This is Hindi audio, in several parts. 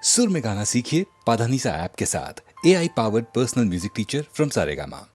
सुर में गाना सीखिए पाधानीसा ऐप के साथ। AI powered personal music teacher from Saregama.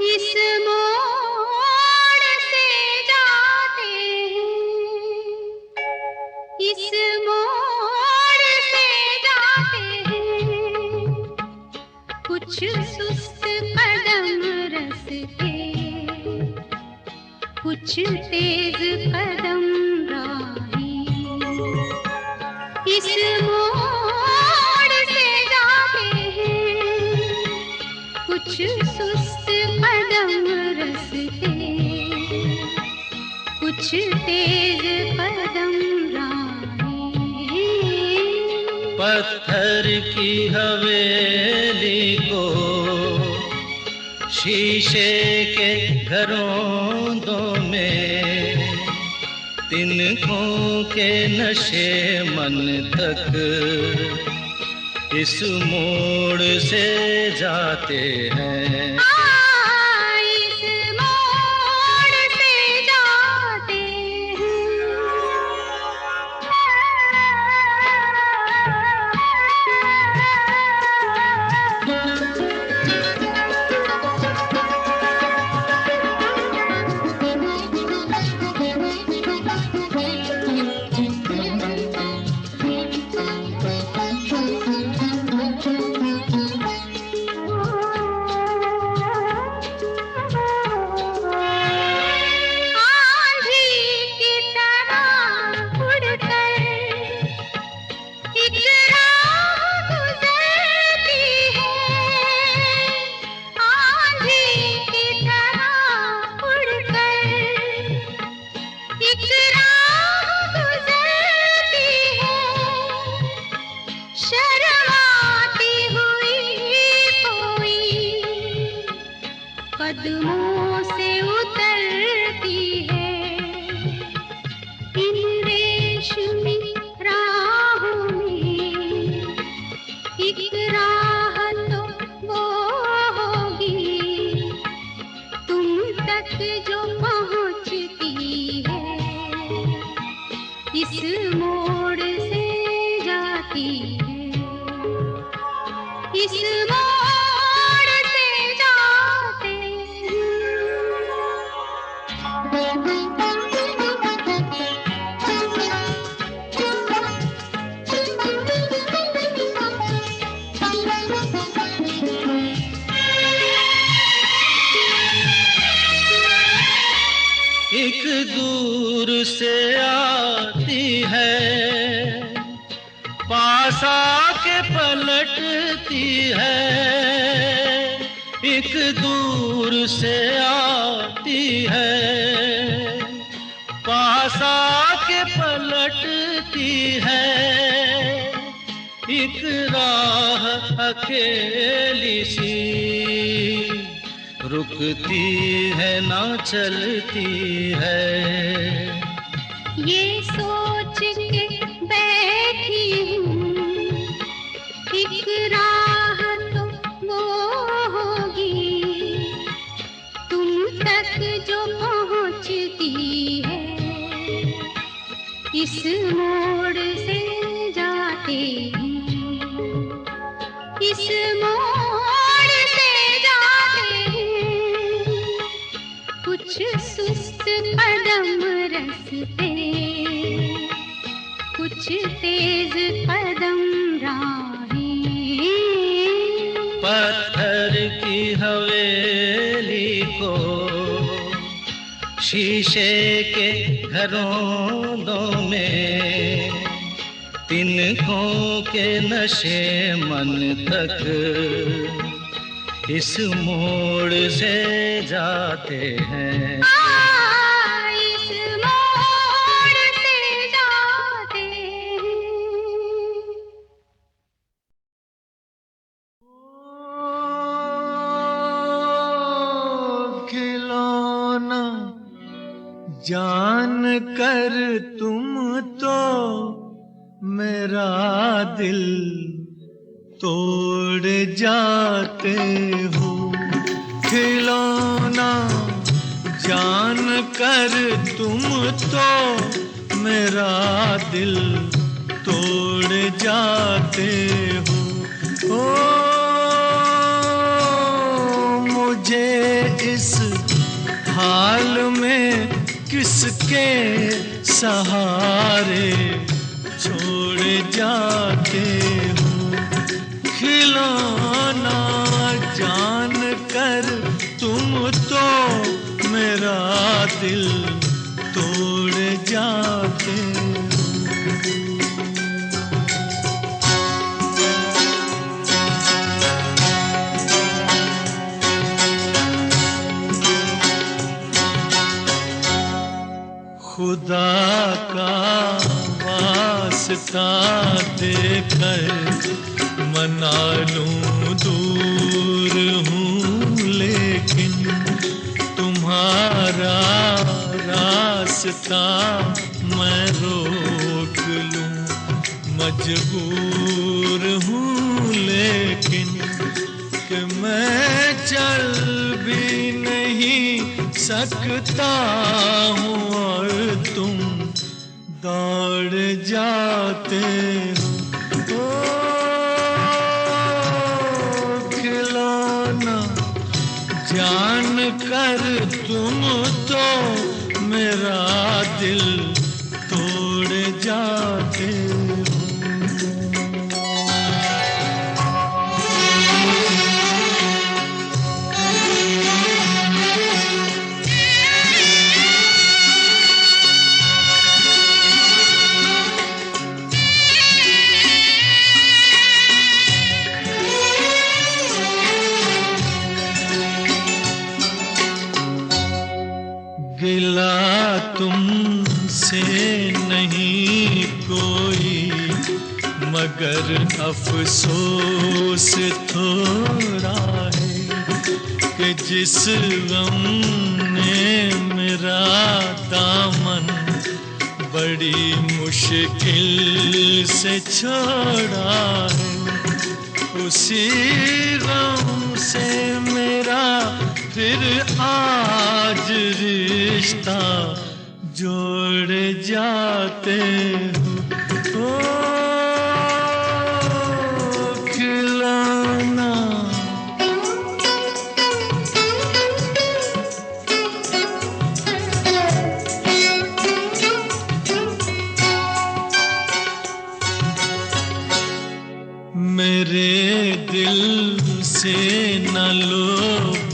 इस मोड़ से जाते हैं, इस मोड़ से जाते हैं, कुछ सुस्त कदम रस्ते, कुछ तेज कदम राही। इस मोड़ से जाते हैं, कुछ सुस्त कदम रस्ते, कुछ तेज कदम राही। पत्थर की हवेली को शीशे के घरों में, तिनकों के नशे मन तक इस मोड़ से जाते हैं। इस मोड़ से जाते कदमों से उतरती है, इन रेशमी राहों में एक राह तो वो होगी तुम तक जो पहुंचती है, इस मोड़ से जाती है, इस मोड़ से जाते एक दूर से आती है, पास आके पलटती है। एक दूर से आती है, पास आके पलटती है। एक राह अकेली सी रुकती है ना चलती है। ये सोच के बैठी हूँ, एक राह तो वो होगी तुम तक जो पहुँचती है, इस मोड़ से जाते हैं, इस मोड़ से जाते हैं, कुछ सुस्त कदम रस्ते, कुछ तेज कदम राही। पत्थर की हवेली को शीशे के घरों में, तिनकों के नशे मन तक इस मोड़ से जाते हैं। इस मोड़ से जाते हैं। जान कर तुम तो मेरा दिल तोड़ जाते हो। खिलौना जान कर तुम तो मेरा दिल तोड़ जाते हो। ओ मुझे इस हाल में किसके सहारे छोड़ जाते हो। खिलौना जान कर तुम तो मेरा दिल तोड़ जाते हो। खुदा का वास्ता देकर मना लूं दूर हूँ, लेकिन तुम्हारा रास्ता मैं रोक लूं मजबूर हूँ। लेकिन कि मैं चल भी नहीं सकता हूँ और तुम दौड़ जाते हो। ओ खिलौना जान कर तुम तो मेरा दिल तोड़ जाते हो। गिला तुमसे नहीं कोई मगर अफसोस थोड़ा है कि जिस गम ने मेरा दामन बड़ी मुश्किल से छोड़ा है, उसी गम से मेरा फिर आज रिश्ता जोड़ जाते हो। ओ खिलौना मेरे दिल से न लो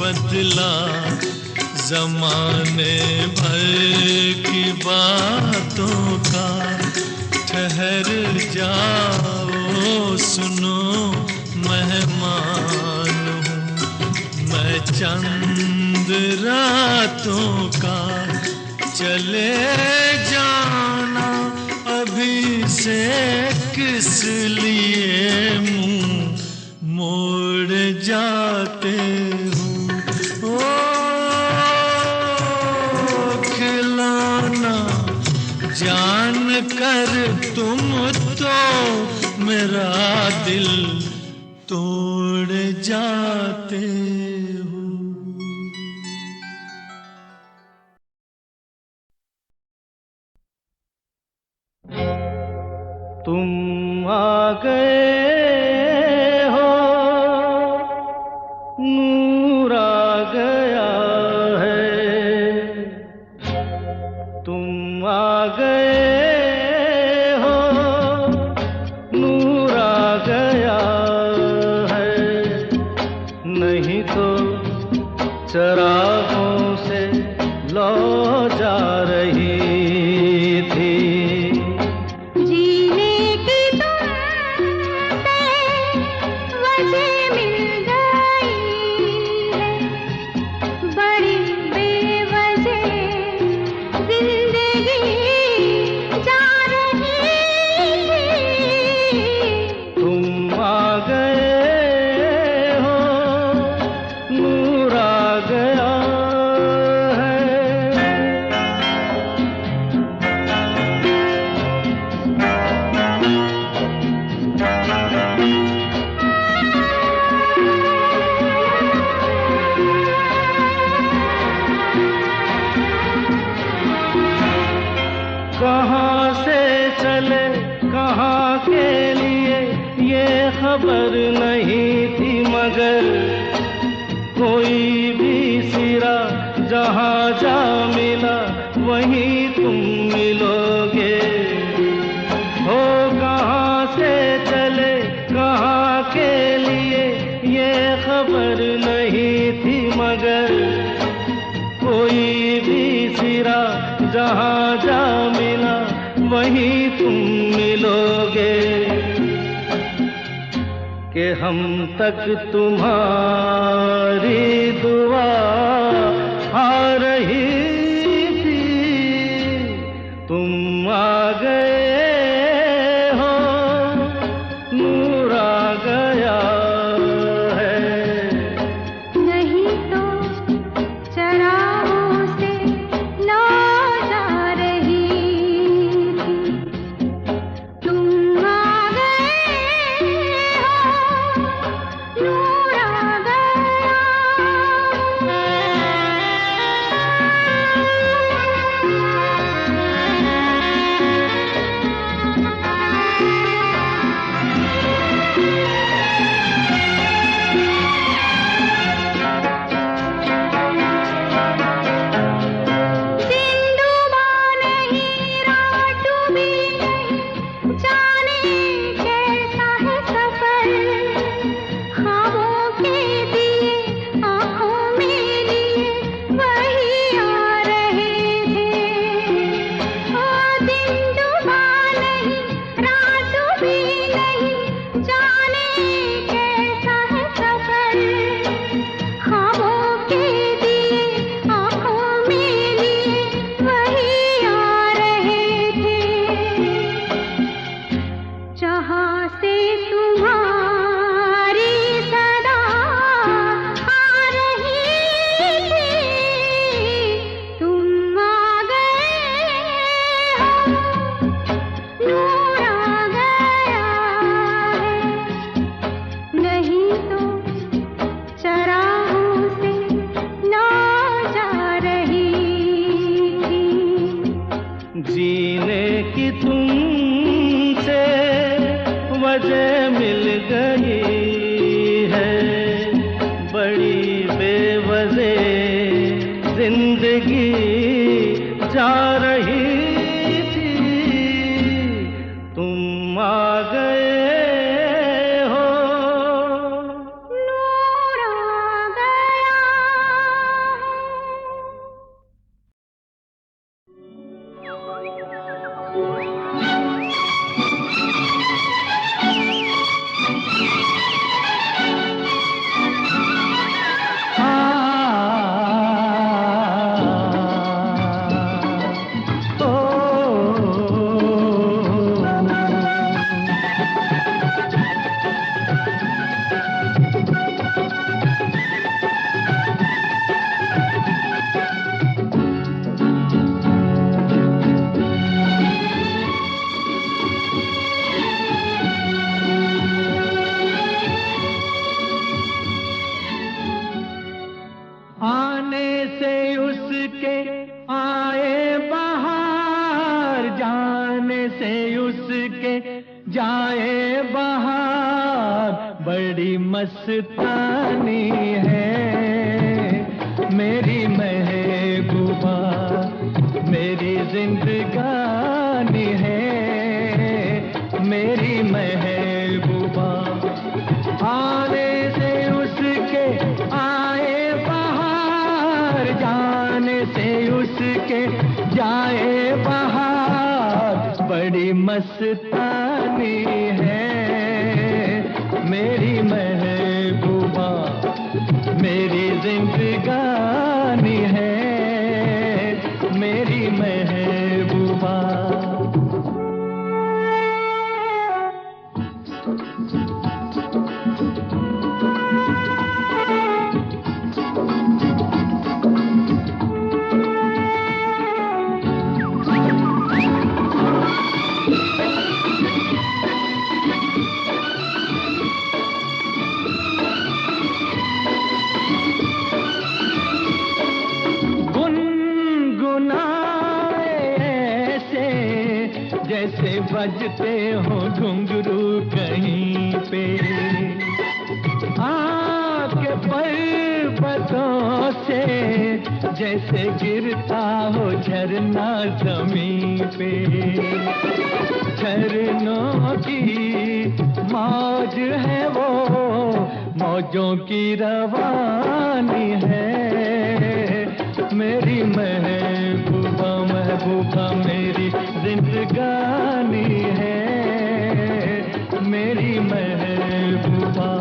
बदला ज़माने भर की बातों का। ठहर जाओ सुनो मेहमान हूँ मैं चंद रातों का। चले जाना अभी से किस लिए मुँह मोड़ जाते हो। ओ खिलौना जान कर तुम तो मेरा दिल तोड़ जाते हो। तुम आ गए हो, नूर आ गया है। तुम आ गए हो, नूर आ गया है। नहीं तो चरागों से लौ जा रही थी। जीने की तुम खबर नहीं थी मगर कोई भी सिरा जहाँ जा मिला वहीं तुम मिलोगे। हो कहाँ से चले कहाँ के लिए ये खबर नहीं थी मगर कोई भी सिरा जहाँ जा मिला वहीं तुम मिलोगे। कि हम तक तुम्हारी दुआ आ रही थी, तुम आ गए हो, नूर आ गया है। नहीं तो चरागों से लौ जा रही थी, तुम आ गए हो, नूर आ गया। दिन डूबा नहीं रात डूबी नहीं, जाने कैसा है सफर, ख्वाबों के दिए आँखों में लिए वही आ रहे थे। ओ दिन डूबा नहीं रात डूबी नहीं, जाने कैसा है सफर, ख्वाबों के दिए आँखों में लिए वही आ रहे थे। जहाँ से तुम्हारी सदा आ रही थी, तुम आ गए हो, नूर आ गया है। नहीं तो चरागों से लौ जा रही थी। जीने की तुमसे वजह मिल गई है, बड़ी बेवजह जिंदगी जा रही थी, तुम आ गए हो। नूर आ गया। आने से उसके आए बहार, जाने से उसके जाए बहार, बड़ी मस्तानी है मेरी महबूबा, मेरी जिंदगानी है मेरी महबूबा। आने से उसके आए बहार, जाने से उसके जाए बहार, बड़ी मस्तानी है मेरी महबूबा, मेरी जिंदगानी है मेरी महबूबा। गुनगुनाए जैसे गिरता हो झरना जमीन पे, झरनों की मौज है वो, मौजों की रवानी है। मेरी महबूबा महबूबा मेरी जिंदगानी है, मेरी महबूबा।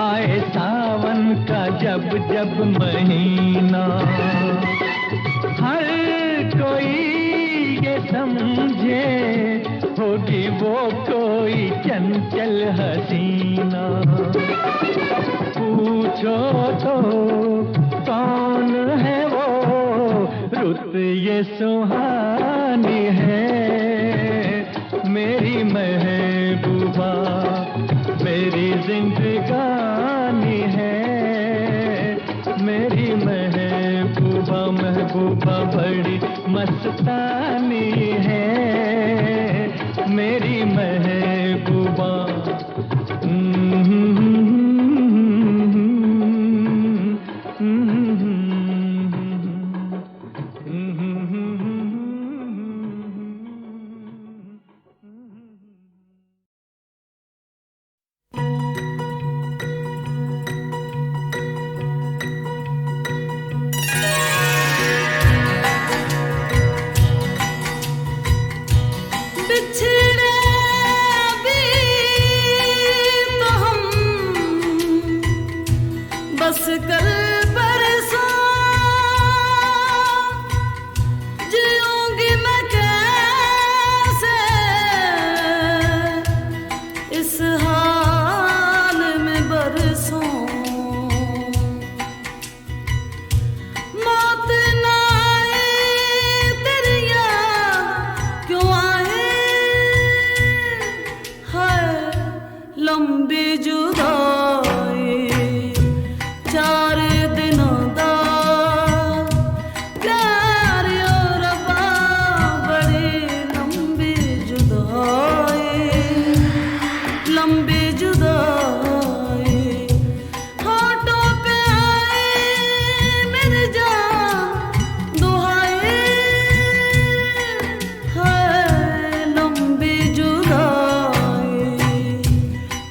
आए सावन का जब जब महीना, हर कोई ये समझे होगी वो कोई चंचल हसीना। पूछो तो कौन है वो, रुत ये सुहानी है। मेरी महबूबा मेरी जिंदगानी है, मेरी महबूबा महबूबा बड़ी मस्तानी है, मेरी महबूबा।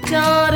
चार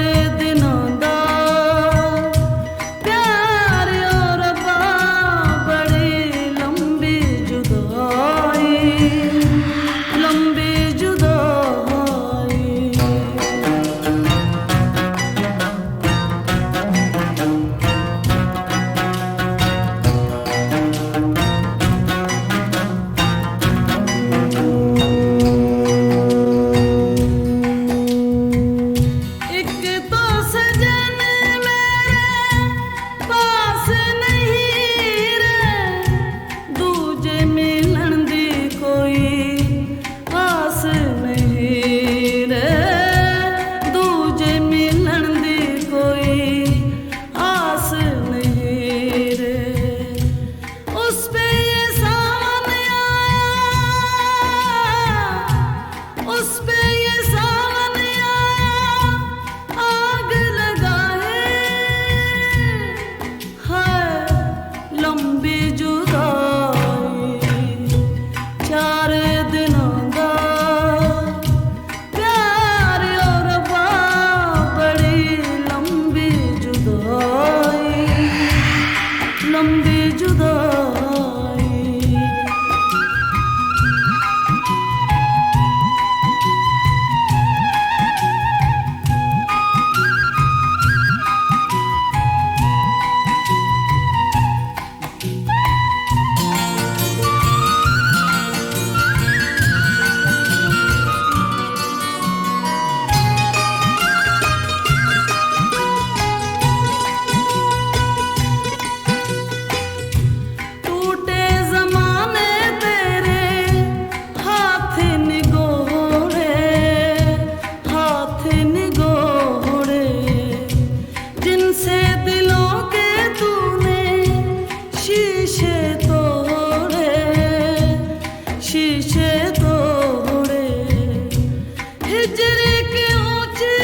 के ऊंचे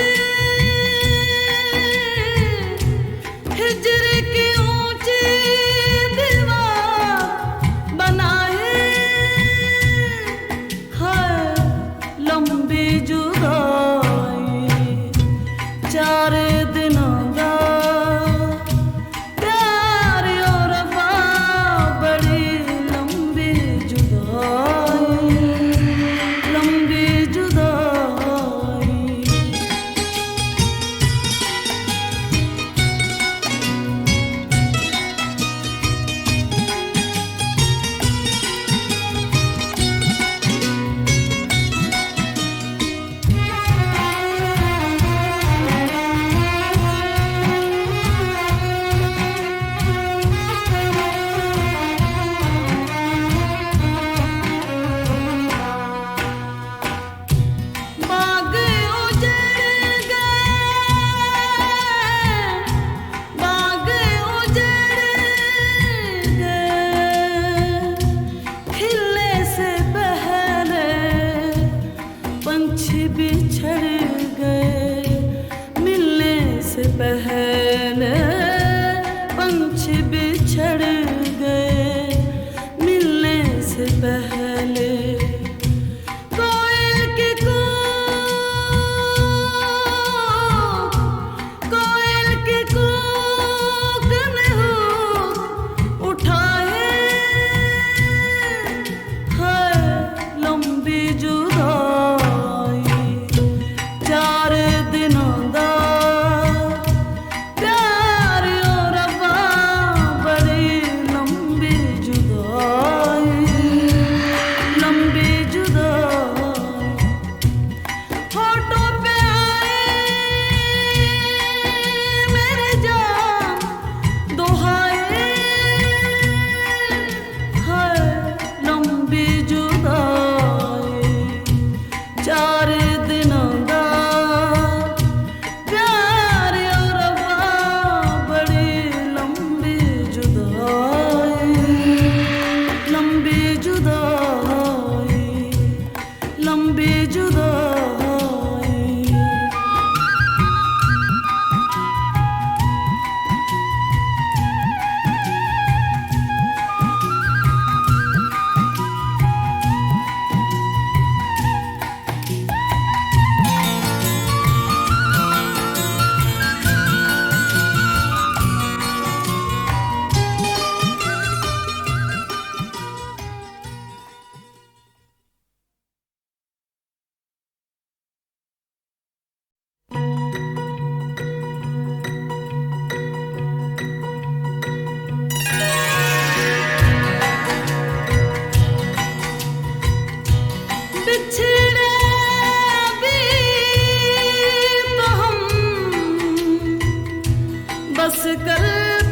हिजर के ऊंचे दीवार बनाए है लंबी जुदाई 4 दिनों का प्यार और वफा बड़ी लंबी जुदाई लंबी जुदाई बाग उजड़ गए बाग उजड़ गए खिलने से पहले पंछी बिछड़ गए मिलने से पहले पंछी बिछड़ गए मिलने से पहले कोयल के कूक कोयल के कूक ने हुक उठाए है लंबी जुदाई 4 दिनों दा प्यार और वफा बड़ी लंबी जुदाई लंबी जुदाई होठों पे आए मेरे जान दुहाए है लंबी जुदाई 4 दिनों दा प्यार और वफा बड़ी लंबी जुदाई लंबी जुदाई लंबी जुदाई बिछड़े भी तो हम बस कल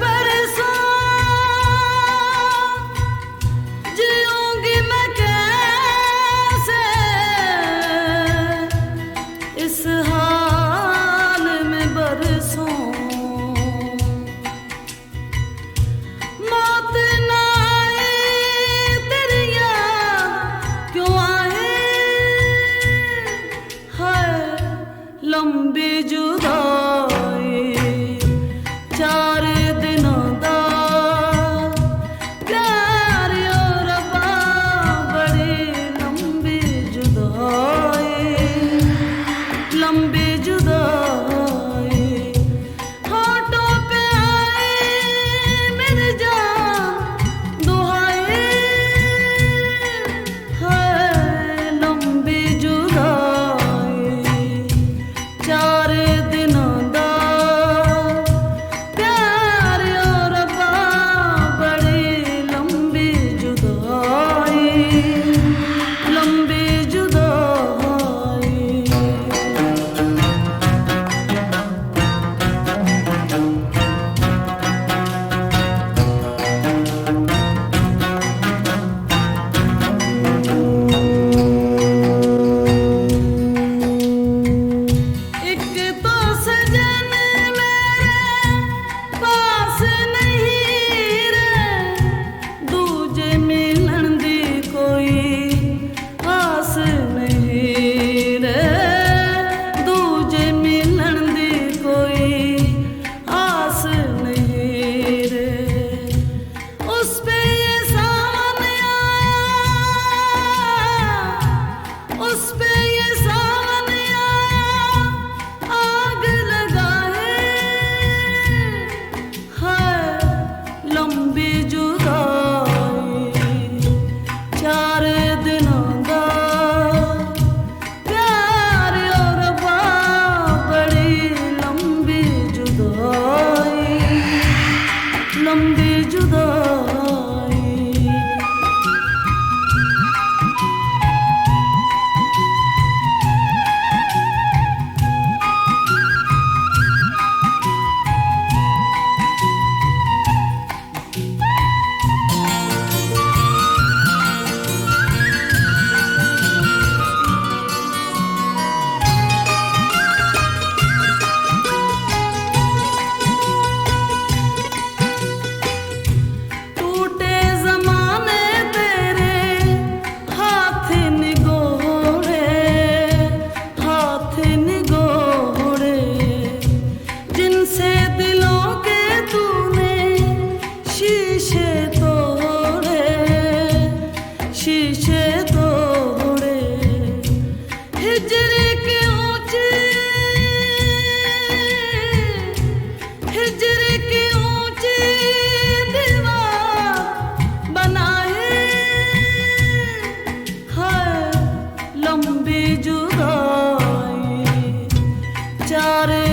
परसों जीऊंगी मैं कैसे इस हाल में बरसों मौत ना आए तेरी याद क्यों आए है लंबी जुदाई 4 दिनों दा प्यार और वफा बड़ी लंबी जुदाई लंबी जुदाई होठों पे आए मेरे जान दुहाए है लंबी जुदाई 4 दिनों दा प्यार और वफा बड़ी लंबी जुदाई लंबी जुदाई चार